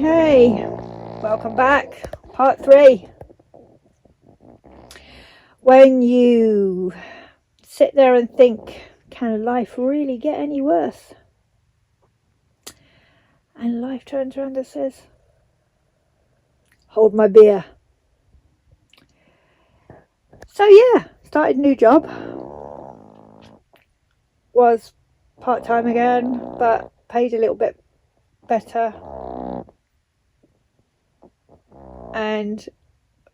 Okay, welcome back. Part 3. When you sit there and think, can life really get any worse? And life turns around and says, hold my beer. So yeah, started a new job. Was part-time again, but paid a little bit better. And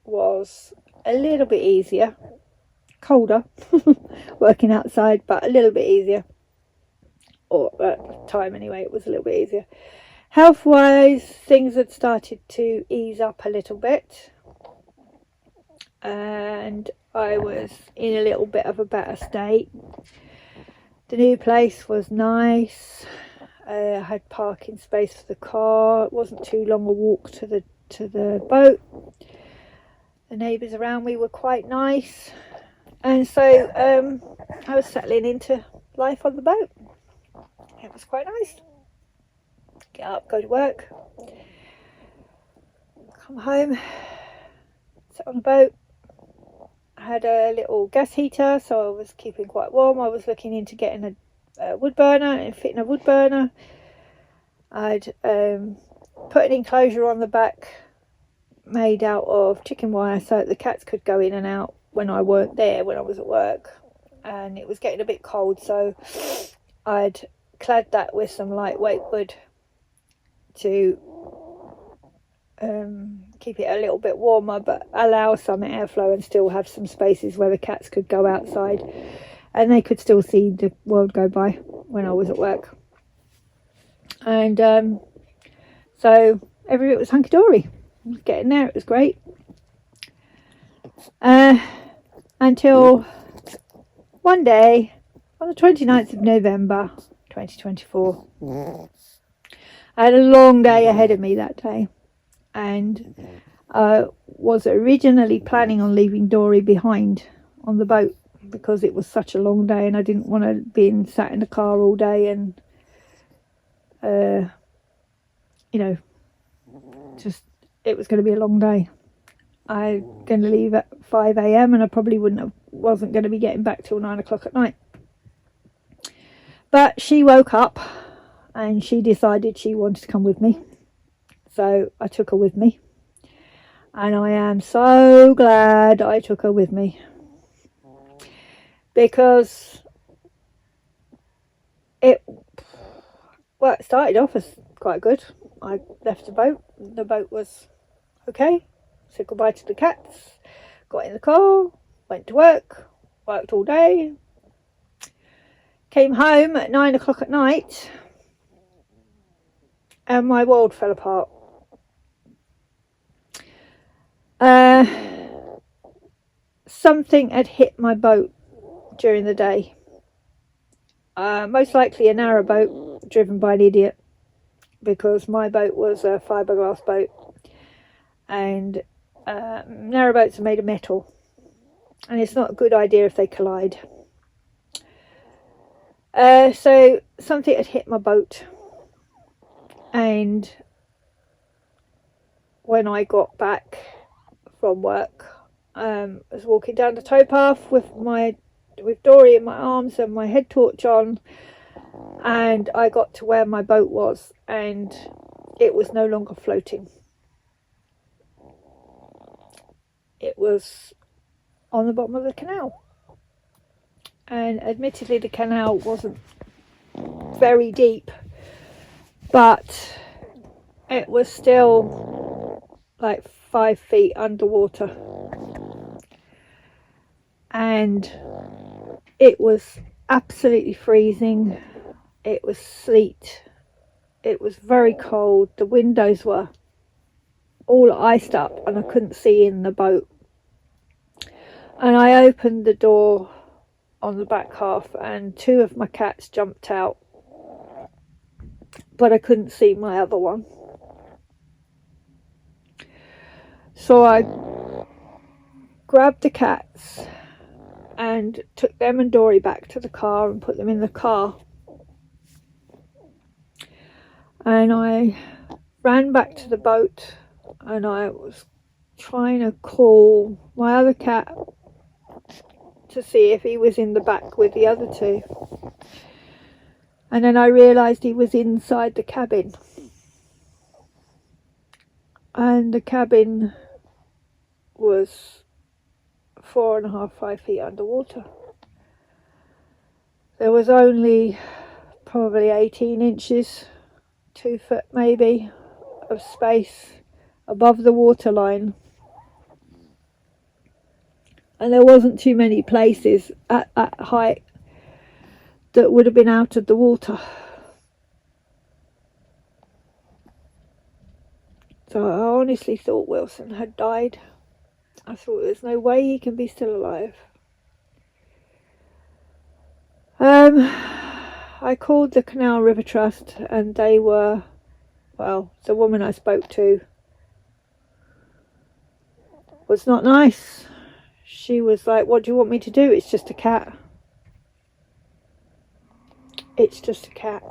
was a little bit easier. Colder, working outside, but a little bit easier. Or at the time anyway, it was a little bit easier. Health-wise, things had started to ease up a little bit. And I was in a little bit of a better state. The new place was nice. I had parking space for the car. It wasn't too long a walk to the boat. The neighbours around me were quite nice, and so I was settling into life on the boat. It was quite nice. Get up, go to work, come home, sit on the boat. I had a little gas heater, so I was keeping quite warm. I was looking into getting a wood burner and fitting a wood burner. I'd put an enclosure on the back made out of chicken wire so that the cats could go in and out when I weren't there, when I was at work. And it was getting a bit cold, so I'd clad that with some lightweight wood to keep it a little bit warmer, but allow some airflow and still have some spaces where the cats could go outside and they could still see the world go by when I was at work. And so every bit was hunky-dory. I was getting there, it was great. Until one day, on the 29th of November 2024, I had a long day ahead of me that day. And I was originally planning on leaving Dory behind on the boat because it was such a long day and I didn't want to be sat in the car all day and, just, it was going to be a long day. I'm going to leave at 5 a.m. and I probably wasn't going to be getting back till 9 o'clock at night. But she woke up and she decided she wanted to come with me. So I took her with me. And I am so glad I took her with me. Because it started off as quite good. I left the boat. The boat was okay. Said goodbye to the cats. Got in the car. Went to work. Worked all day. Came home at 9 o'clock at night. And my world fell apart. Something had hit my boat during the day. Most likely a narrow boat driven by an idiot, because my boat was a fiberglass boat and narrow boats are made of metal and it's not a good idea if they collide. So something had hit my boat, and when I got back from work, I was walking down the towpath with Dory in my arms and my head torch on, and I got to where my boat was and it was no longer floating. It was on the bottom of the canal, and admittedly the canal wasn't very deep, but it was still like 5 feet underwater, and it was absolutely freezing. It was sleet. It was very cold. The windows were all iced up and I couldn't see in the boat. And I opened the door on the back half and 2 of my cats jumped out, but I couldn't see my other one. So I grabbed the cats and took them and Dory back to the car and put them in the car. And I ran back to the boat, and I was trying to call my other cat to see if he was in the back with the other two. And then I realised he was inside the cabin. And the cabin was 4.5, 5 feet underwater. There was only probably 18 inches, 2 foot maybe, of space above the waterline. And there wasn't too many places at that height that would have been out of the water. So I honestly thought Wilson had died. I thought there's no way he can be still alive. I called the Canal River Trust, and they were, well, the woman I spoke to was not nice. She was like, what do you want me to do? It's just a cat. It's just a cat.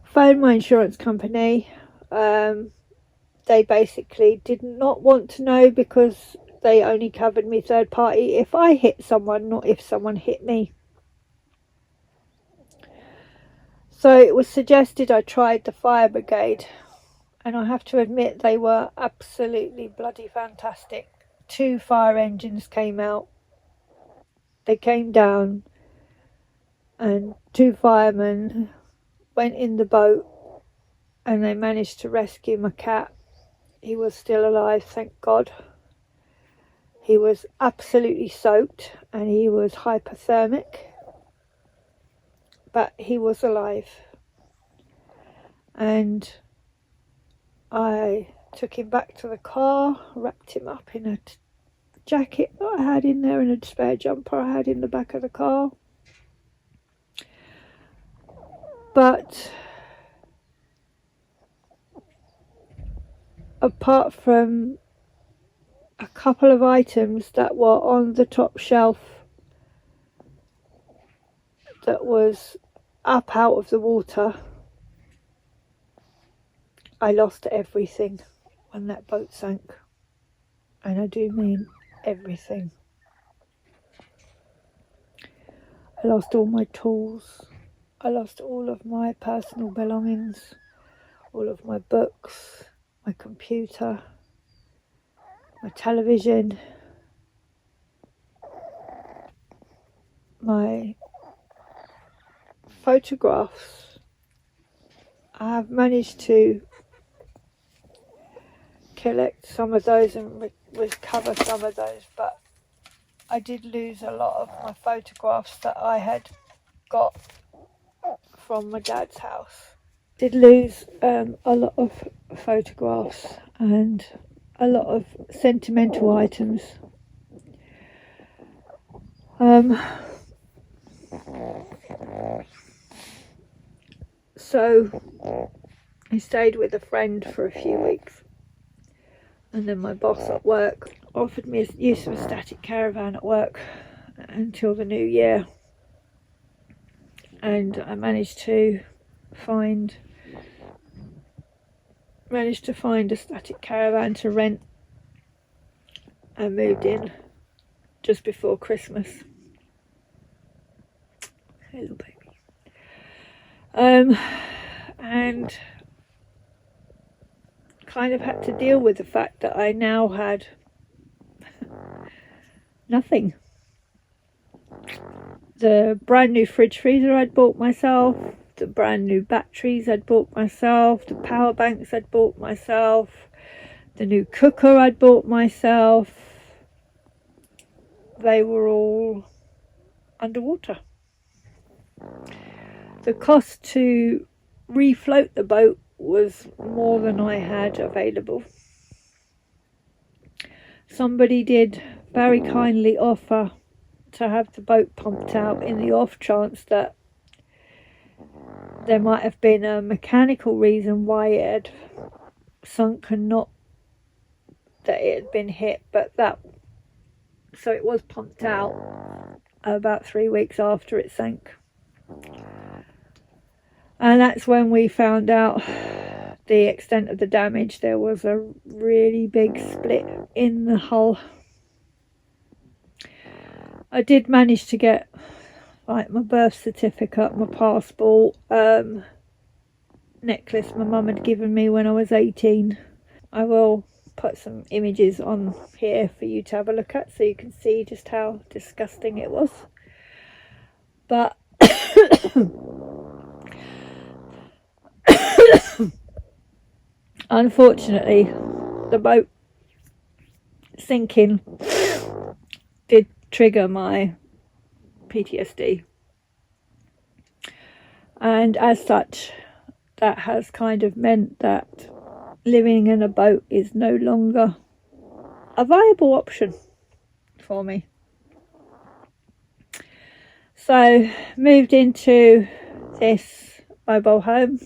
Phoned my insurance company. They basically did not want to know because they only covered me third party if I hit someone, not if someone hit me. So it was suggested I tried the fire brigade, and I have to admit they were absolutely bloody fantastic. 2 fire engines came out. They came down, and 2 firemen went in the boat, and they managed to rescue my cat. He was still alive, thank God. He was absolutely soaked and he was hypothermic, but he was alive. And I took him back to the car, wrapped him up in a jacket that I had in there and a spare jumper I had in the back of the car. But apart from a couple of items that were on the top shelf that was up out of the water, I lost everything when that boat sank. And I do mean everything. I lost all my tools. I lost all of my personal belongings, all of my books, my computer, my television, my photographs. I have managed to collect some of those and recover some of those, but I did lose a lot of my photographs that I had got from my dad's house. Did lose a lot of photographs and a lot of sentimental items. So I stayed with a friend for a few weeks, and then my boss at work offered me use of a static caravan at work until the new year, and I managed to find a static caravan to rent and moved in just before Christmas. Hello, baby. And kind of had to deal with the fact that I now had nothing. The brand new fridge freezer I'd bought myself, the brand new batteries I'd bought myself, the power banks I'd bought myself, the new cooker I'd bought myself, they were all underwater. The cost to refloat the boat was more than I had available. Somebody did very kindly offer to have the boat pumped out in the off chance that there might have been a mechanical reason why it had sunk and not that it had been hit, so it was pumped out about 3 weeks after it sank. And that's when we found out the extent of the damage. There was a really big split in the hull. I did manage to get like my birth certificate, my passport, necklace my mum had given me when I was 18. I will put some images on here for you to have a look at so you can see just how disgusting it was. But unfortunately, the boat sinking did trigger my PTSD, and as such, that has kind of meant that living in a boat is no longer a viable option for me. So moved into this mobile home,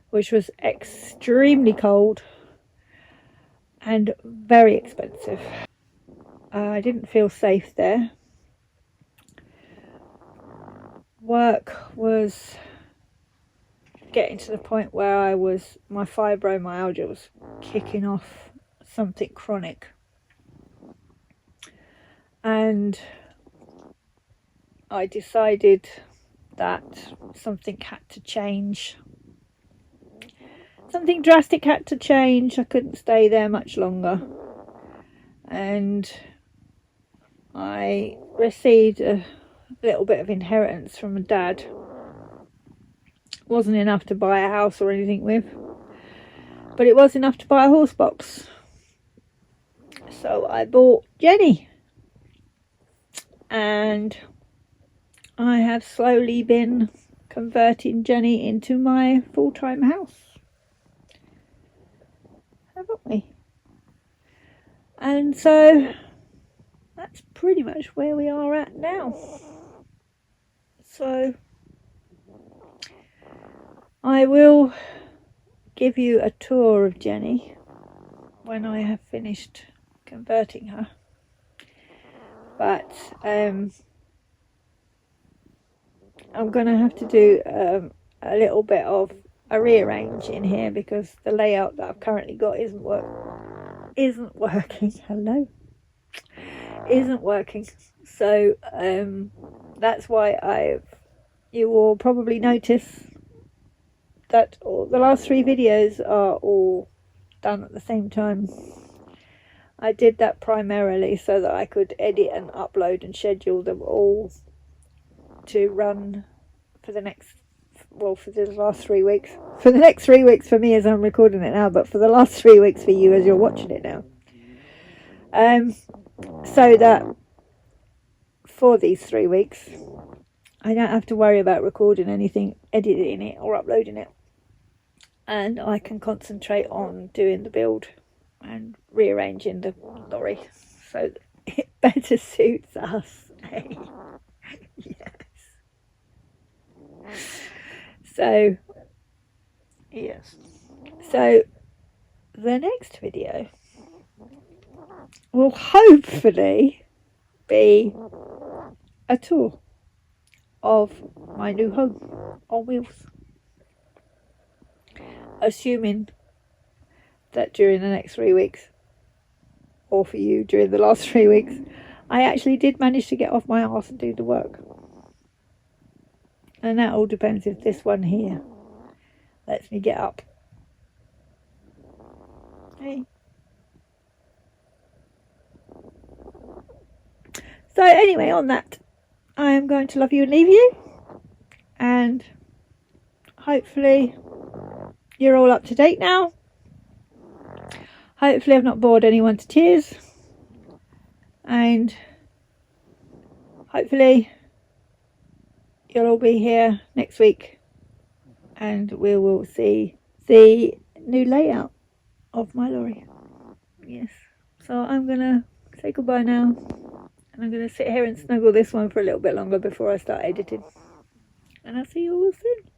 which was extremely cold and very expensive. I didn't feel safe there. Work was getting to the point where my fibromyalgia was kicking off, something chronic. And I decided that something had to change. Something drastic had to change. I couldn't stay there much longer. And I received a little bit of inheritance from my dad. Wasn't enough to buy a house or anything with, but it was enough to buy a horsebox. So I bought Jenny, and I have slowly been converting Jenny into my full-time house, haven't we? And so that's pretty much where we are at now. So I will give you a tour of Jenny when I have finished converting her. But I'm going to have to do a little bit of a rearrange in here because the layout that I've currently got isn't working. Hello. Isn't working. So that's why you will probably notice that the last 3 videos are all done at the same time. I did that primarily so that I could edit and upload and schedule them all to run for the last 3 weeks. For the next 3 weeks for me as I'm recording it now, but for the last 3 weeks for you as you're watching it now. So that for these 3 weeks, I don't have to worry about recording anything, editing it or uploading it. And I can concentrate on doing the build and rearranging the lorry so that it better suits us. Yes. So, yes. So, the next video will hopefully be a tour of my new home on wheels. Assuming that during the next 3 weeks, or for you during the last 3 weeks, I actually did manage to get off my arse and do the work. And that all depends if this one here lets me get up. Hey. So anyway, on that, I am going to love you and leave you. And hopefully you're all up to date now. Hopefully I've not bored anyone to tears. And hopefully you'll all be here next week and we will see the new layout of my lorry. Yes. So I'm going to say goodbye now. And I'm going to sit here and snuggle this one for a little bit longer before I start editing. And I'll see you all soon.